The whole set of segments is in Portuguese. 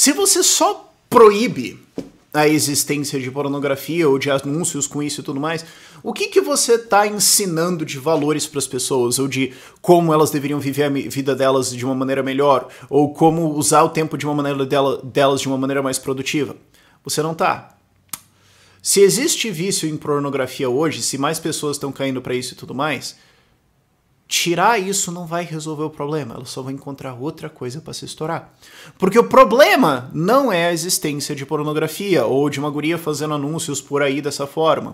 Se você só proíbe a existência de pornografia ou de anúncios com isso e tudo mais, o que você está ensinando de valores para as pessoas, ou de como elas deveriam viver a vida delas de uma maneira melhor, ou como usar o tempo de uma maneira delas de uma maneira mais produtiva? Você não tá. Se existe vício em pornografia hoje, se mais pessoas estão caindo para isso e tudo mais, tirar isso não vai resolver o problema, ela só vai encontrar outra coisa para se estourar. Porque o problema não é a existência de pornografia ou de uma guria fazendo anúncios por aí dessa forma.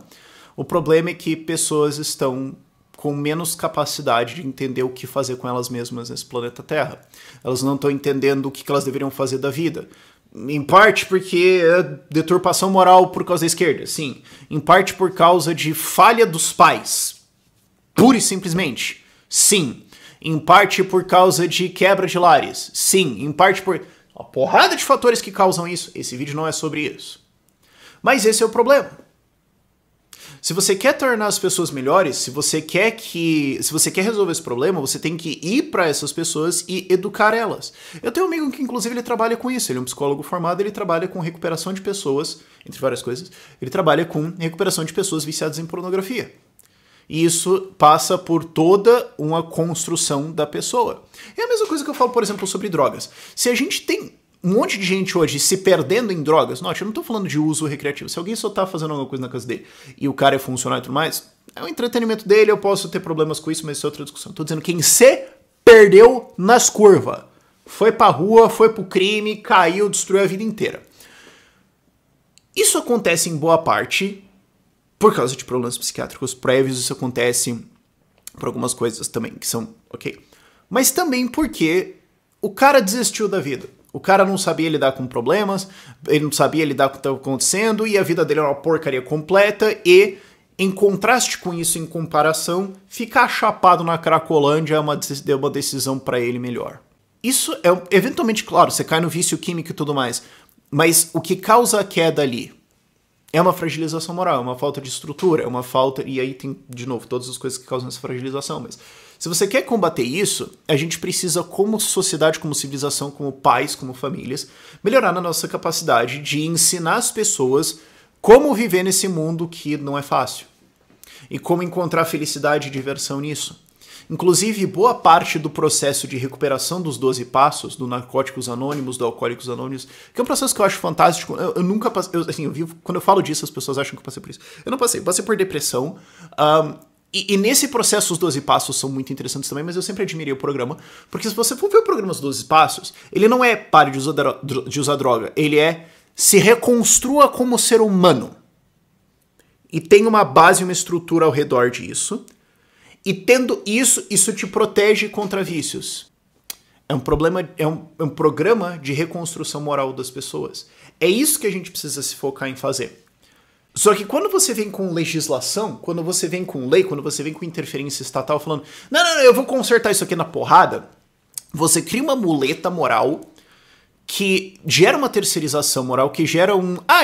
O problema é que pessoas estão com menos capacidade de entender o que fazer com elas mesmas nesse planeta Terra. Elas não estão entendendo o que elas deveriam fazer da vida. Em parte porque é deturpação moral por causa da esquerda, sim. Em parte por causa de falha dos pais. Pura e simplesmente. Sim. Em parte por causa de quebra de lares. Sim. Em parte por uma porrada de fatores que causam isso. Esse vídeo não é sobre isso. Mas esse é o problema. Se você quer tornar as pessoas melhores, se você quer resolver esse problema, você tem que ir para essas pessoas e educar elas. Eu tenho um amigo que inclusive ele trabalha com isso, ele é um psicólogo formado, ele trabalha com recuperação de pessoas, entre várias coisas, ele trabalha com recuperação de pessoas viciadas em pornografia. E isso passa por toda uma construção da pessoa. É a mesma coisa que eu falo, por exemplo, sobre drogas. Se a gente tem um monte de gente hoje se perdendo em drogas, note, eu não tô falando de uso recreativo. Se alguém só tá fazendo alguma coisa na casa dele e o cara é funcionário e tudo mais, é o entretenimento dele, eu posso ter problemas com isso, mas isso é outra discussão. Tô dizendo quem se perdeu nas curvas. Foi pra rua, foi pro crime, caiu, destruiu a vida inteira. Isso acontece em boa parte por causa de problemas psiquiátricos prévios, isso acontece por algumas coisas também, que são ok. Mas também porque o cara desistiu da vida. O cara não sabia lidar com problemas, ele não sabia lidar com o que estava acontecendo, e a vida dele era uma porcaria completa, e, em contraste com isso, em comparação, ficar chapado na Cracolândia é uma decisão para ele melhor. Isso é, eventualmente, claro, você cai no vício químico e tudo mais, mas o que causa a queda ali é uma fragilização moral, é uma falta de estrutura, é uma falta... E aí tem, de novo, todas as coisas que causam essa fragilização, mas... Se você quer combater isso, a gente precisa, como sociedade, como civilização, como pais, como famílias, melhorar na nossa capacidade de ensinar as pessoas como viver nesse mundo que não é fácil. E como encontrar felicidade e diversão nisso. Inclusive, boa parte do processo de recuperação dos 12 passos, do Narcóticos Anônimos, do Alcoólicos Anônimos, que é um processo que eu acho fantástico. Eu nunca passei... quando eu falo disso, as pessoas acham que eu passei por isso. Eu não passei. Passei por depressão. E nesse processo os 12 passos são muito interessantes também, mas eu sempre admirei o programa, porque se você for ver o programa dos 12 passos, ele não é pare de usar droga, ele é se reconstrua como ser humano. E tem uma base e uma estrutura ao redor disso, e tendo isso, isso te protege contra vícios. É um programa de reconstrução moral das pessoas. É isso que a gente precisa se focar em fazer. Só que quando você vem com legislação, quando você vem com lei, quando você vem com interferência estatal falando não, eu vou consertar isso aqui na porrada, você cria uma muleta moral que gera uma terceirização moral, que gera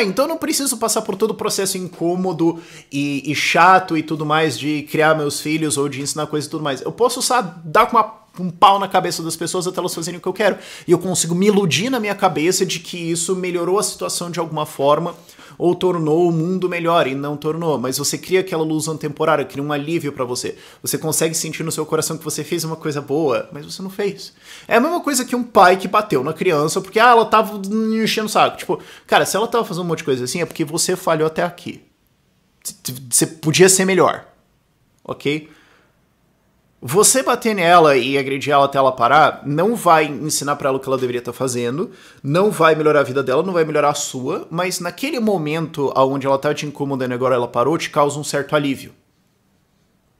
então não preciso passar por todo o processo incômodo e chato e tudo mais de criar meus filhos ou de ensinar coisas e tudo mais. Eu posso só dar com um pau na cabeça das pessoas até elas fazerem o que eu quero. E eu consigo me iludir na minha cabeça de que isso melhorou a situação de alguma forma ou tornou o mundo melhor, e não tornou. Mas você cria aquela ilusão temporária, cria um alívio pra você. Você consegue sentir no seu coração que você fez uma coisa boa, mas você não fez. É a mesma coisa que um pai que bateu na criança porque ela tava enchendo o saco. Tipo, cara, se ela tava fazendo um monte de coisa assim, é porque você falhou até aqui. Você podia ser melhor. Ok? Você bater nela e agredir ela até ela parar não vai ensinar pra ela o que ela deveria estar fazendo, não vai melhorar a vida dela, não vai melhorar a sua, mas naquele momento onde ela tá te incomodando e agora ela parou, te causa um certo alívio.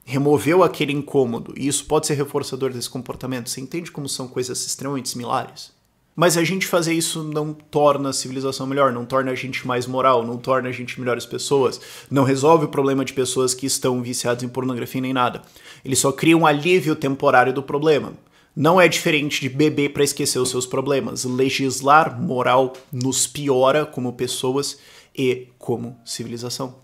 Removeu aquele incômodo, e isso pode ser reforçador desse comportamento. Você entende como são coisas extremamente similares? Mas a gente fazer isso não torna a civilização melhor, não torna a gente mais moral, não torna a gente melhores pessoas, não resolve o problema de pessoas que estão viciadas em pornografia nem nada. Ele só cria um alívio temporário do problema. Não é diferente de beber para esquecer os seus problemas. Legislar moral nos piora como pessoas e como civilização.